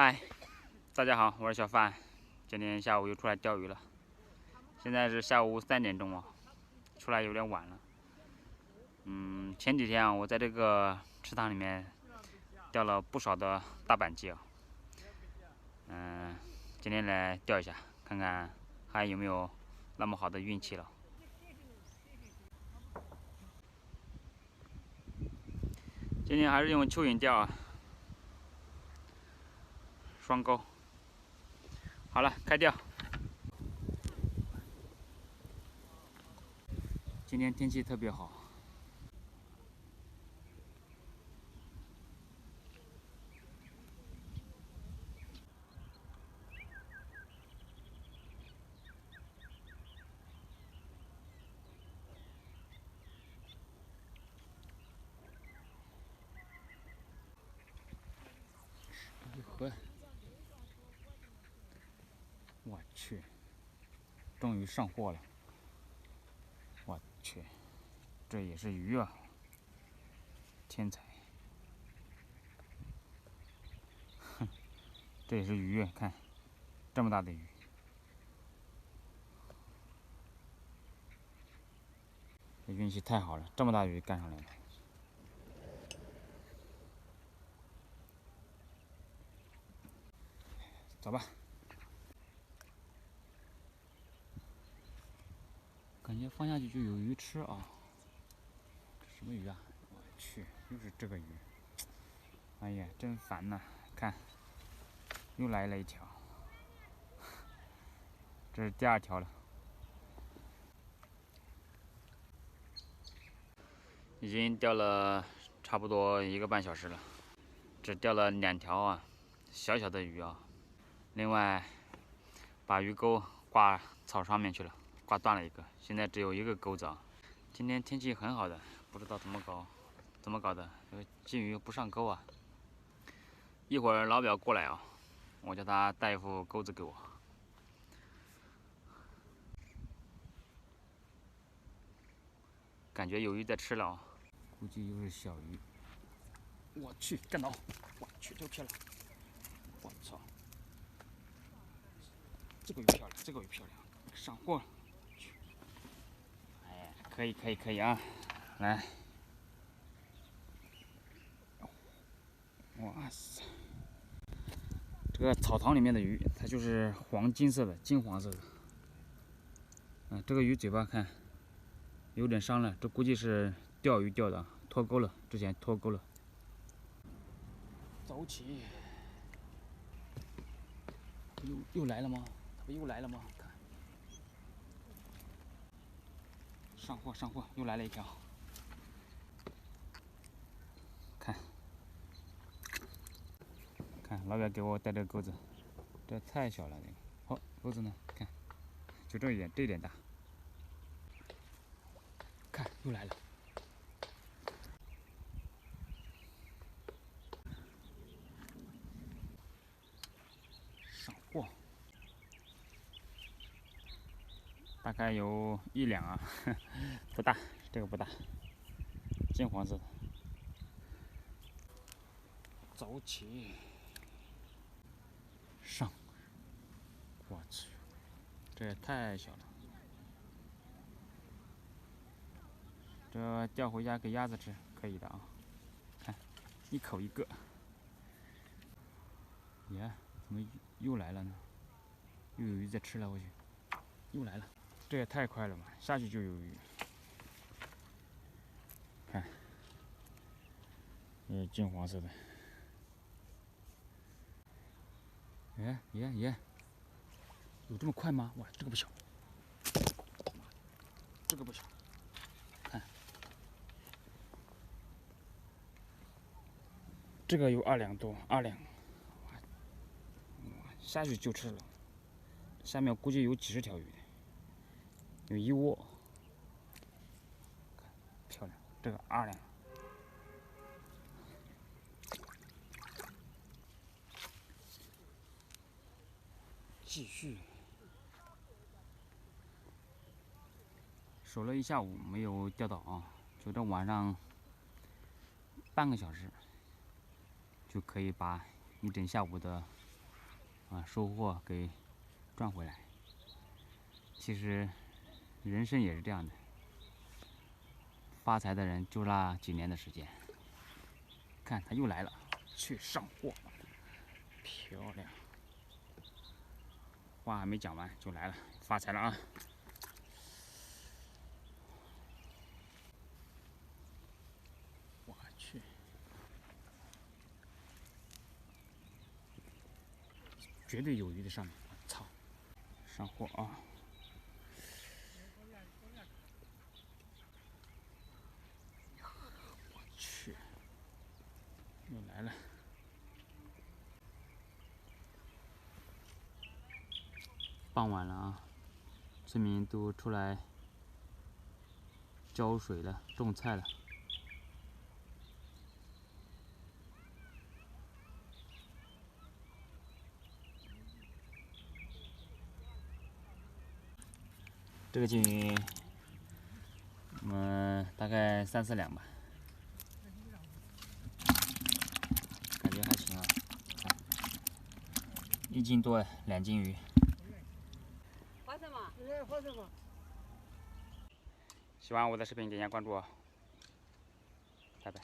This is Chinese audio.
嗨，大家好，我是小范，今天下午又出来钓鱼了。现在是下午3点钟啊，出来有点晚了。前几天啊，我在这个池塘里面钓了不少的大板鲫啊。今天来钓一下，看看还有没有那么好的运气了。今天还是用蚯蚓钓啊，双钩。好了，开钓。今天天气特别好。我去，终于上货了！我去，这也是鱼啊！天才！哼，这也是鱼，看，这么大的鱼。这运气太好了，这么大鱼干上来了。走吧。感觉放下去就有鱼吃啊！这什么鱼啊？我去，又是这个鱼！哎呀，真烦呐！看，又来了一条，这是第2条了。已经钓了差不多1个半小时了，只钓了2条啊，小小的鱼啊。另外，把鱼钩挂草上面去了，挂断了一个，现在只有1个钩子啊。今天天气很好的，不知道怎么搞的，这个鲫鱼不上钩啊。一会儿老表过来啊，我叫他带一副钩子给我。感觉有鱼在吃了啊，估计又是小鱼。我去，干倒！我去，这个漂亮！我操，这个鱼漂亮，这个鱼漂亮，上货了！哎，可以啊！来，哇塞！这个草塘里面的鱼，它就是黄金色的，金黄色的。这个鱼嘴巴看有点伤了，这估计是钓鱼钓的，脱钩了，之前脱钩了。走起！又来了吗？它不又来了吗？看，上货，又来了一条。看，老表给我带这个钩子，这太小了，这个。好，钩子呢？看，就这一点大。看，又来了。上货，大概有1两啊，不大，这个不大，金黄色的。走起，上！我去，这也太小了。这钓回家给鸭子吃，可以的啊。看，一口一个。耶，怎么又来了呢？又有鱼在吃了，我去！又来了，这也太快了吧！下去就有鱼。看，金黄色的。耶，有这么快吗？哇，这个不小，这个不小。看，这个有2两多，2两。下去就吃了。下面估计有几十条鱼，有一窝。看，漂亮，这个2两。继续。守了一下午没有钓到啊，就这晚上半个小时就可以把一整下午的啊收获给赚回来。其实人生也是这样的，发财的人就那几年的时间。看他又来了，去上货，漂亮。话还没讲完就来了，发财了啊！我去，绝对有鱼在上面！我操，上货啊！我去，又来了。傍晚了啊，村民都出来浇水了，种菜了。这个金鱼，我们大概3、4两吧，感觉还行啊。1斤多，2斤鱼。花生嘛？花生嘛。喜欢我的视频，点下关注哦，拜拜。